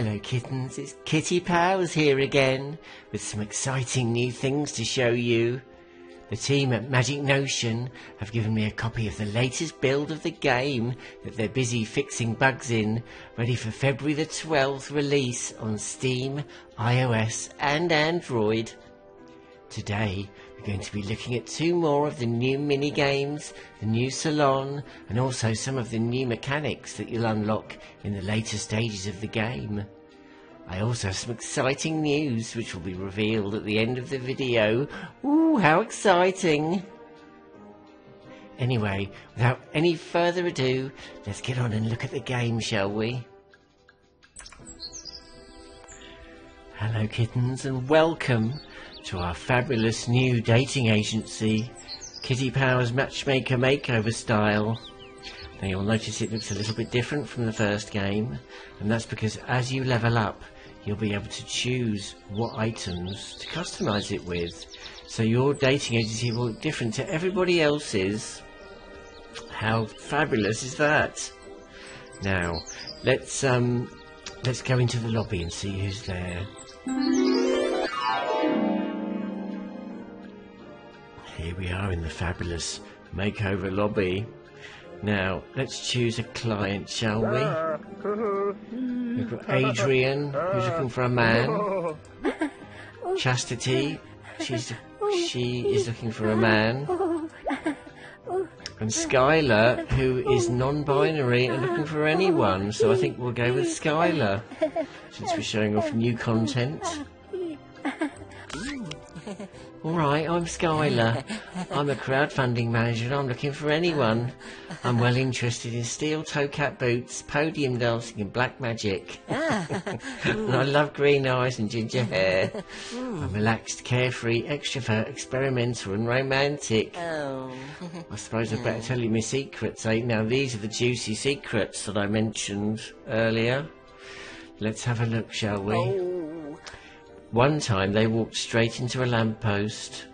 Hello kittens, it's Kitty Powers here again with some exciting new things to show you. The team at Magic Notion have given me a copy of the latest build of the game that they're busy fixing bugs in, ready for February the 12th release on Steam, iOS and Android. Today we're going to be looking at 2 more of the new mini-games, the new Salon, and also some of the new mechanics that you'll unlock in the later stages of the game. I also have some exciting news which will be revealed at the end of the video. Ooh, how exciting! Anyway, without any further ado, let's get on and look at the game, shall we? Hello kittens, and welcome to our fabulous new dating agency, Kitty Powers Matchmaker Makeover style. Now you'll notice it looks a little bit different from the first game, and that's because as you level up, you'll be able to choose what items to customize it with. So your dating agency will look different to everybody else's. How fabulous is that? Now, let's go into the lobby and see who's there. Here we are in the fabulous makeover lobby. Now, let's choose a client, shall we? We've got Adrian, who's looking for a man. Chastity, she is looking for a man. And Skylar, who is non-binary and looking for anyone. So I think we'll go with Skylar, since we're showing off new content. Alright, I'm Skylar. I'm a crowdfunding manager and I'm looking for anyone. I'm well interested in steel toe cap boots, podium dancing and black magic. And I love green eyes and ginger hair. I'm relaxed, carefree, extrovert, experimental and romantic. I suppose I'd better tell you my secrets, eh? Now these are the juicy secrets that I mentioned earlier. Let's have a look, shall we? One time they walked straight into a lamppost.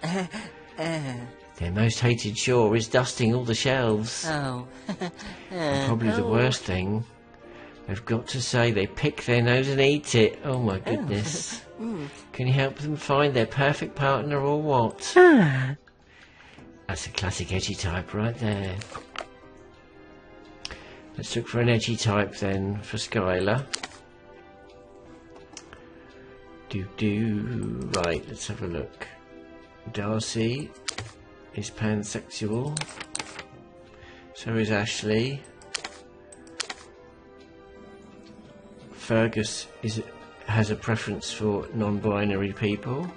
Their most hated chore is dusting all the shelves. And probably the worst thing, they've got to say they pick their nose and eat it. Oh my goodness. Can you help them find their perfect partner or what? That's a classic edgy type right there. Let's look for an edgy type then for Skylar. Right, let's have a look. Darcy is pansexual. So is Ashley. Fergus has a preference for non-binary people.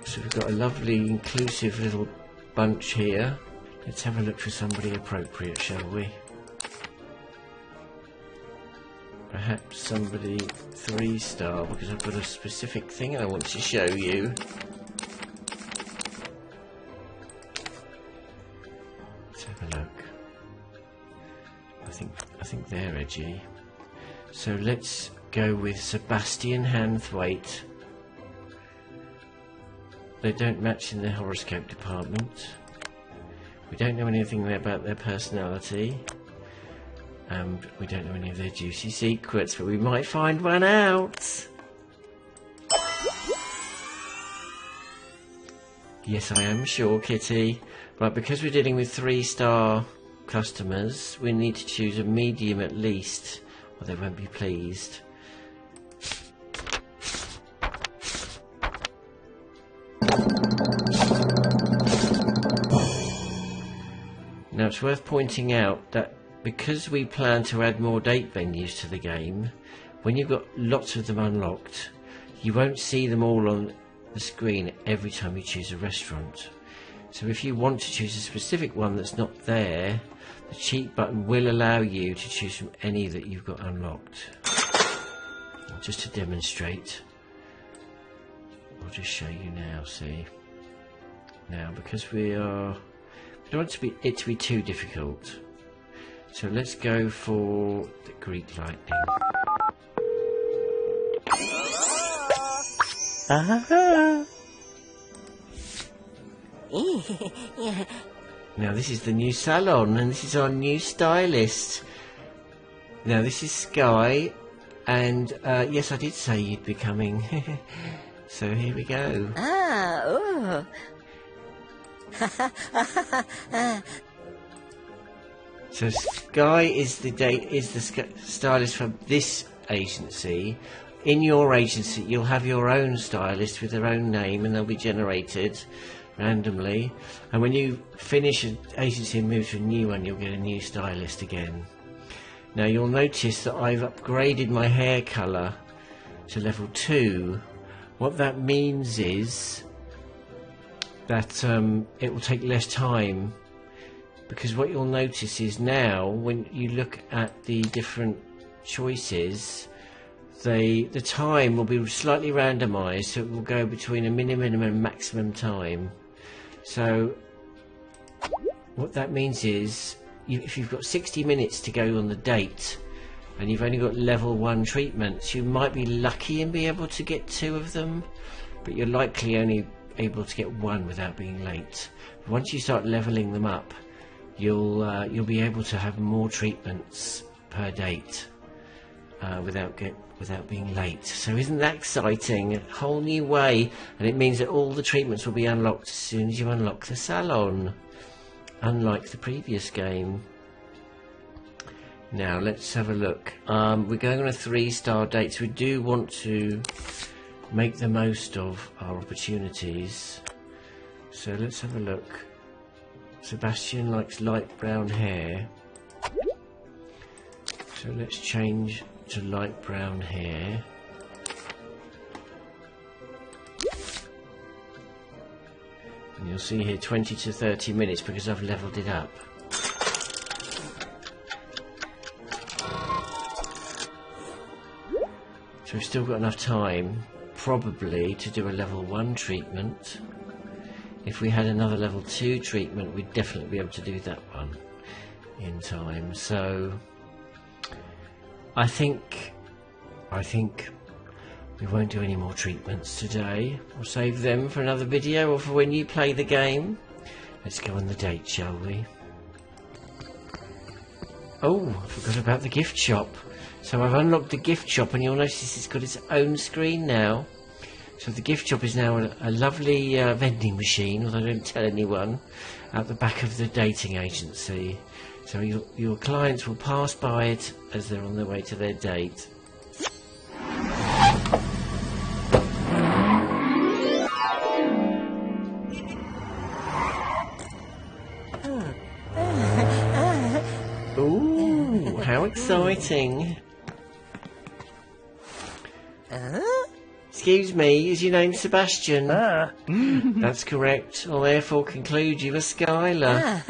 So we've got a lovely inclusive little bunch here. Let's have a look for somebody appropriate, shall we? Perhaps somebody 3-star, because I've got a specific thing I want to show you. Let's have a look. I think they're edgy. So let's go with Sebastian Hanthwaite. They don't match in the horoscope department. We don't know anything about their personality. We don't know any of their juicy secrets, but we might find one out. Yes, I am sure, Kitty. Right, because we're dealing with 3-star customers, we need to choose a medium at least, or they won't be pleased. Now, it's worth pointing out that because we plan to add more date venues to the game, when you've got lots of them unlocked, you won't see them all on the screen every time you choose a restaurant. So if you want to choose a specific one that's not there, the cheat button will allow you to choose from any that you've got unlocked. Just to demonstrate, I'll just show you now, see. Now, because we don't want it to be too difficult, so let's go for the Greek lightning. Now this is the new Salon, and this is our new stylist. Now this is Sky, and yes, I did say you'd be coming. So here we go. Oh. So Sky is the stylist for this agency. In your agency, you'll have your own stylist with their own name, and they'll be generated randomly. And when you finish an agency and move to a new one, you'll get a new stylist again. Now you'll notice that I've upgraded my hair colour to level 2. What that means is that it will take less time, because what you'll notice is now when you look at the different choices, the time will be slightly randomized, so it will go between a minimum and maximum time. So what that means is if you've got 60 minutes to go on the date and you've only got level 1 treatments, you might be lucky and be able to get 2 of them, but you're likely only able to get 1 without being late. But once you start leveling them up, you'll be able to have more treatments per date without being late. So isn't that exciting? A whole new way, and it means that all the treatments will be unlocked as soon as you unlock the Salon, unlike the previous game. Now let's have a look. We're going on a 3-star date, so we do want to make the most of our opportunities. So let's have a look. Sebastian likes light brown hair, so let's change to light brown hair. And you'll see here 20 to 30 minutes because I've leveled it up. So we've still got enough time, probably, to do a level 1 treatment. If we had another level 2 treatment, we'd definitely be able to do that one in time. So I think we won't do any more treatments today. We'll save them for another video or for when you play the game. Let's go on the date, shall we? Oh, I forgot about the gift shop. So I've unlocked the gift shop, and you'll notice it's got its own screen now. So the gift shop is now a lovely vending machine, although don't tell anyone, at the back of the dating agency. So your clients will pass by it as they're on their way to their date. Ooh, how exciting! Excuse me, is your name Sebastian? That's correct. I'll therefore conclude you are Skylar.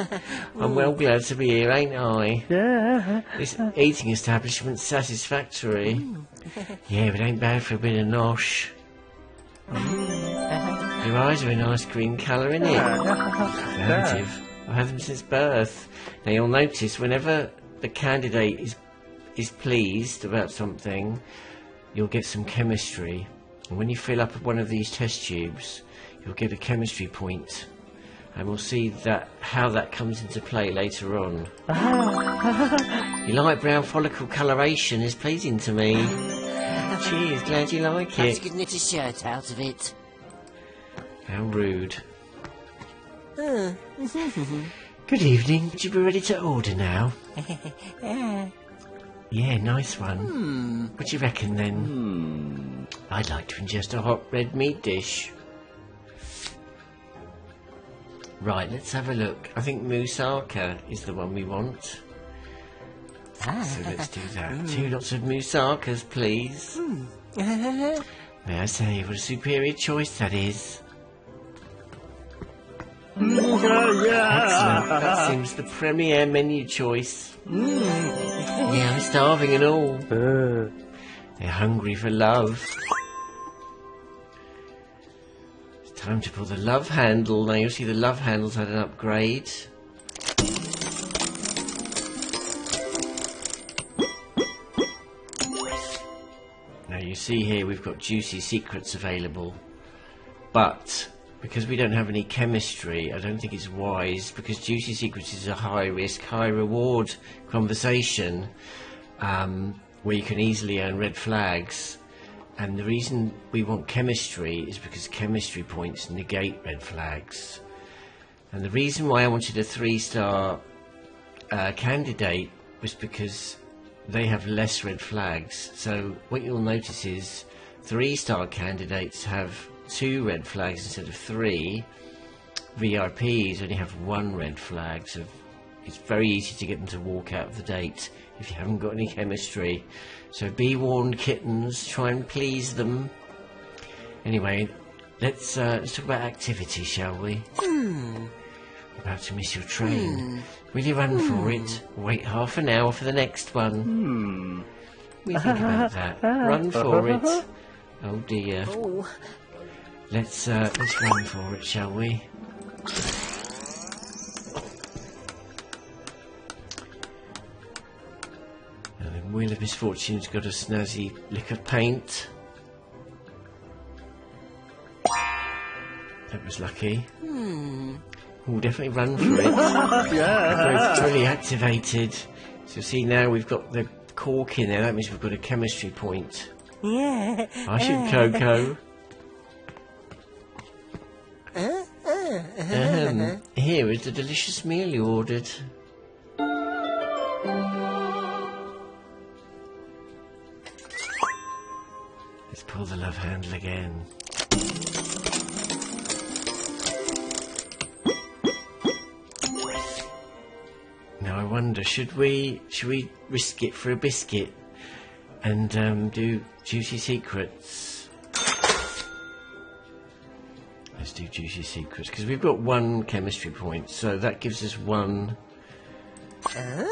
I'm well glad to be here, ain't I? This eating establishment's satisfactory. Yeah, but it ain't bad for a bit of nosh. Your eyes are a nice green colour, innit? Affirmative. I've had them since birth. Now you'll notice whenever the candidate is pleased about something, you'll get some chemistry. And when you fill up one of these test tubes, you'll get a chemistry point, and we'll see how that comes into play later on. Your light brown follicle coloration is pleasing to me. Cheers, glad you like it. Perhaps you could knit a shirt out of it. How rude. Good evening. Would you be ready to order now? Yeah, nice one. What do you reckon then? I'd like to ingest a hot red meat dish. Right, let's have a look. I think moussaka is the one we want. So let's do that. 2 lots of moussakas, please. May I say, what a superior choice that is. Excellent. That seems the premier menu choice. Yeah, I'm starving and all. They're hungry for love. It's time to pull the love handle. Now you'll see the love handle's had an upgrade. Now you see here we've got juicy secrets available, but because we don't have any chemistry, I don't think it's wise, because Juicy Secrets is a high risk, high reward conversation. where you can easily earn red flags. And the reason we want chemistry is because chemistry points negate red flags. And the reason why I wanted a 3-star candidate was because they have less red flags. So what you'll notice is 3-star candidates have 2 red flags instead of 3. VRPs only have 1 red flag, so it's very easy to get them to walk out of the date if you haven't got any chemistry. So be warned, kittens, try and please them. Anyway, let's talk about activity, shall we? You're about to miss your train. Will you run for it? Wait half an hour for the next one. We think about that. Run for it. Oh dear. Oh. Let's run for it, shall we? And the Wheel of Misfortune's got a snazzy lick of paint. That was lucky. We'll definitely run for it. Both fully activated. So see, now we've got the cork in there. That means we've got a chemistry point. Yeah. I should Coco. Here is the delicious meal you ordered. Let's pull the love handle again. Now I wonder, should we risk it for a biscuit and do Juicy Secrets? Let's do Juicy Secrets, because we've got 1 chemistry point, so that gives us 1. And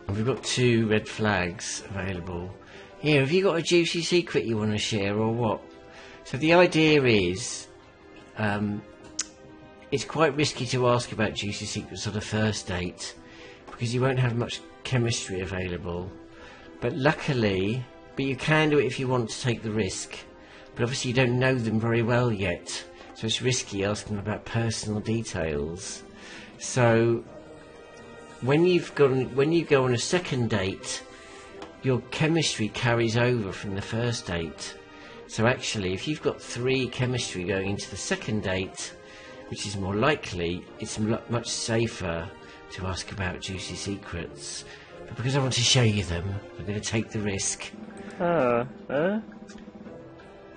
we've got 2 red flags available. Here, have you got a Juicy Secret you want to share, or what? So the idea is, it's quite risky to ask about Juicy Secrets on a first date, because you won't have much chemistry available. But luckily, you can do it if you want to take the risk. But obviously you don't know them very well yet, so it's risky asking them about personal details. So when you go on a second date, your chemistry carries over from the first date. So actually, if you've got 3 chemistry going into the second date, which is more likely, it's much safer to ask about Juicy Secrets. But because I want to show you them, I'm going to take the risk.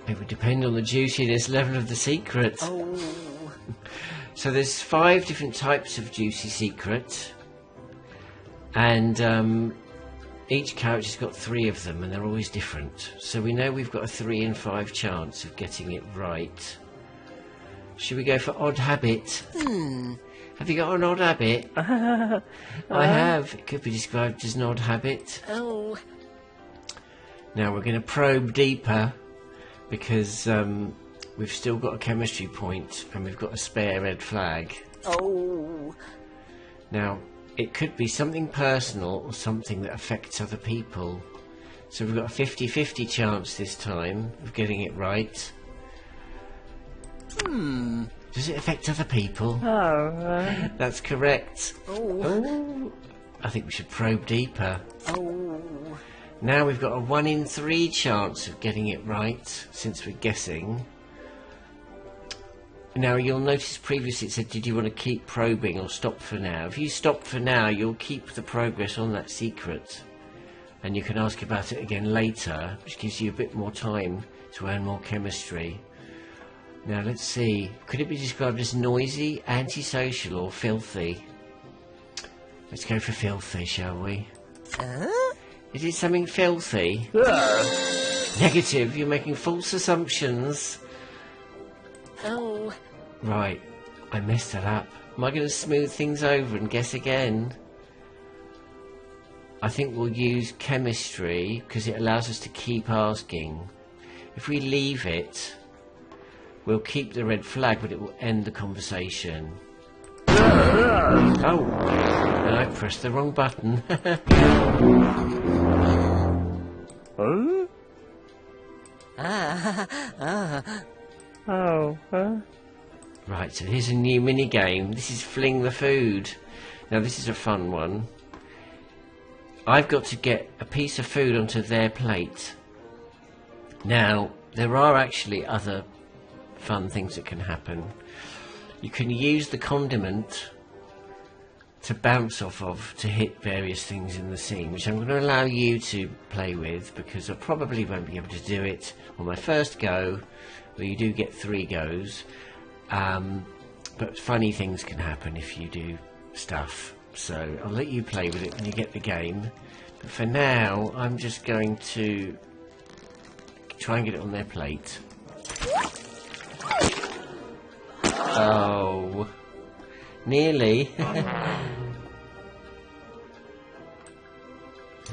It would depend on the juiciness level of the secret. So there's 5 different types of Juicy Secret, and each character's got 3 of them, and they're always different. So we know we've got a 3 in 5 chance of getting it right. Should we go for odd habit? Have you got an odd habit? I have. It could be described as an odd habit. Now we're going to probe deeper, because we've still got a chemistry point and we've got a spare red flag. Now it could be something personal or something that affects other people. So we've got a 50-50 chance this time of getting it right. Does it affect other people? That's correct. I think we should probe deeper. Now we've got a 1 in 3 chance of getting it right, since we're guessing. Now you'll notice previously it said, did you want to keep probing or stop for now? If you stop for now, you'll keep the progress on that secret, and you can ask about it again later, which gives you a bit more time to earn more chemistry. Now let's see, could it be described as noisy, antisocial, or filthy? Let's go for filthy, shall we? Is it something filthy? Negative, you're making false assumptions. Right, I messed that up. Am I going to smooth things over and guess again? I think we'll use chemistry, because it allows us to keep asking. If we leave it, we'll keep the red flag, but it will end the conversation. Oh, and I pressed the wrong button. Right, so here's a new mini game. This is Fling the Food. Now this is a fun one. I've got to get a piece of food onto their plate. Now, there are actually other fun things that can happen. You can use the condiment to bounce off of to hit various things in the scene, which I'm going to allow you to play with, because I probably won't be able to do it on my first go, where you do get 3 goes. But funny things can happen if you do stuff, so I'll let you play with it when you get the game. But for now, I'm just going to try and get it on their plate. Oh, nearly.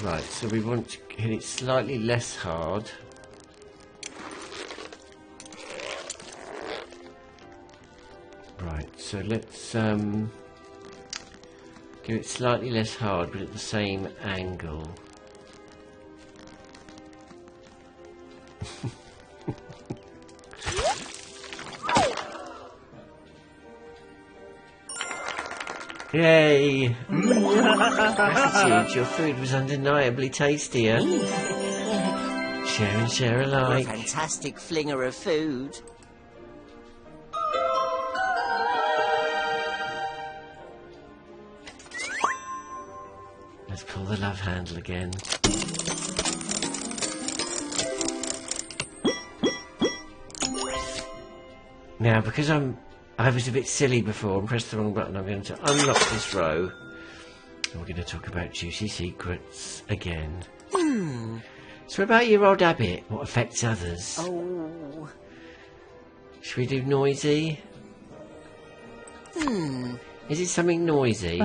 Right, so we want to hit it slightly less hard. Right, so let's give it slightly less hard, but at the same angle. Yay! Gratitude, your food was undeniably tastier. Share and share alike. You're a fantastic flinger of food. Let's pull the love handle again. Now, because I was a bit silly before and pressed the wrong button, I'm going to unlock this row. And we're going to talk about juicy secrets again. So about your odd habit, what affects others? Oh. Should we do noisy? Is it something noisy?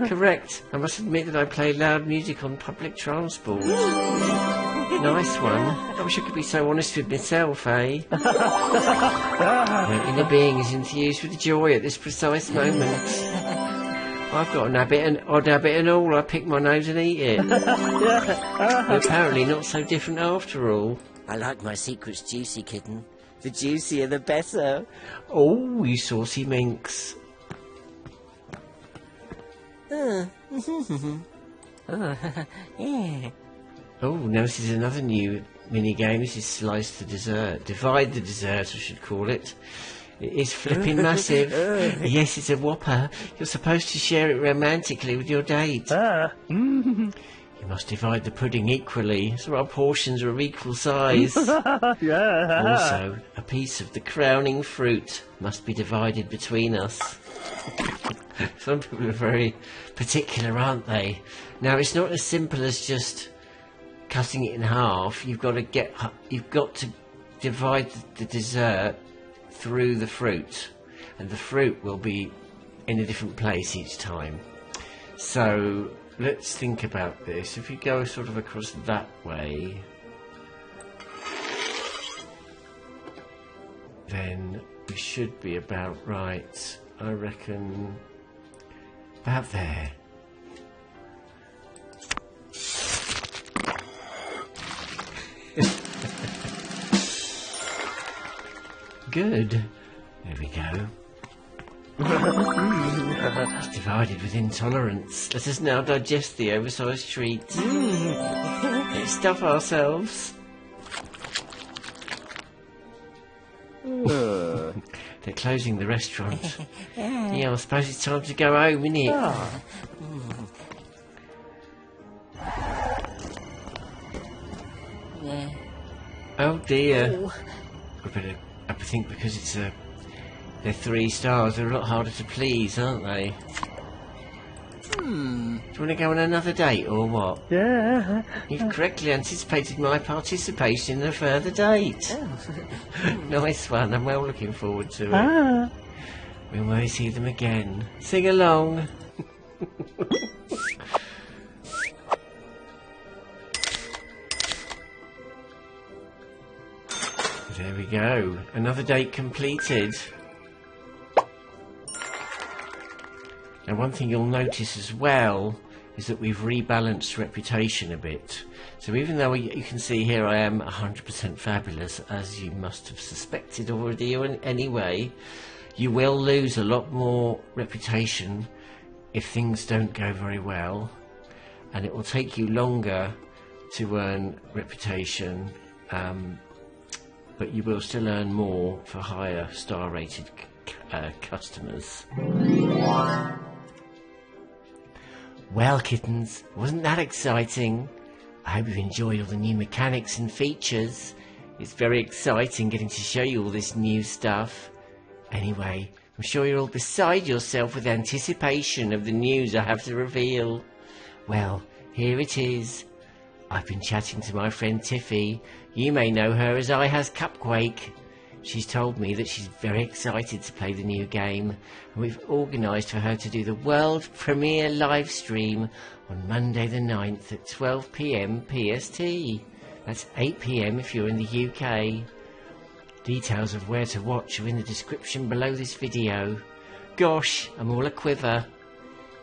Correct. I must admit that I play loud music on public transport. Nice one. I wish I could be so honest with myself, eh? My inner being is infused with joy at this precise moment. I've got an habit, an odd habit and all. I pick my nose and eat it. But apparently not so different after all. I like my secrets juicy, kitten. The juicier the better. Oh, you saucy minx. Yeah. Oh, now this is another new mini-game. This is Slice the Dessert. Divide the Dessert, I should call it. It is flipping massive. Yes, it's a whopper. You're supposed to share it romantically with your date. You must divide the pudding equally, so our portions are of equal size. Also, a piece of the crowning fruit must be divided between us. Some people are very particular, aren't they? Now, it's not as simple as just cutting it in half. You've got to divide the dessert through the fruit, and the fruit will be in a different place each time. So let's think about this. If you go sort of across that way, then we should be about right. I reckon about there. Good. There we go. It's divided with intolerance. Let us now digest the oversized treat. Let's stuff ourselves. They're closing the restaurant. Yeah, I suppose it's time to go home, isn't it? Yeah. Oh dear. Oh. I think because they're 3 stars, they're a lot harder to please, aren't they? Do you want to go on another date or what? Yeah. You've correctly anticipated my participation in a further date. Nice one. I'm well looking forward to it. We may see them again. Sing along. There we go. Another date completed. Now, one thing you'll notice as well is that we've rebalanced reputation a bit. So even though you can see here I am 100% fabulous, as you must have suspected already anyway, you will lose a lot more reputation if things don't go very well. and it will take you longer to earn reputation, but you will still earn more for higher star rated customers. Well, kittens, wasn't that exciting? I hope you've enjoyed all the new mechanics and features. It's very exciting getting to show you all this new stuff. Anyway, I'm sure you're all beside yourself with anticipation of the news I have to reveal. Well, here it is. I've been chatting to my friend Tiffy. You may know her as I has Cupquake. She's told me that she's very excited to play the new game, and we've organised for her to do the world premiere live stream on Monday the 9th at 12 PM PST. That's 8 PM if you're in the UK. Details of where to watch are in the description below this video. Gosh, I'm all a quiver.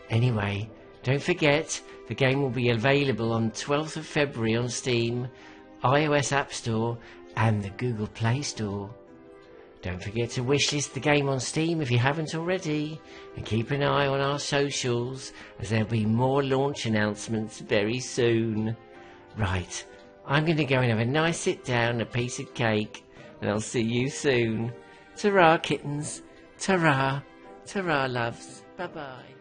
Anyway, don't forget, the game will be available on 12th of February on Steam, iOS App Store and the Google Play Store. Don't forget to wishlist the game on Steam if you haven't already, and keep an eye on our socials as there'll be more launch announcements very soon. Right, I'm going to go and have a nice sit down and a piece of cake, and I'll see you soon. Ta-ra, kittens. Ta-ra. Ta-ra, loves. Bye-bye.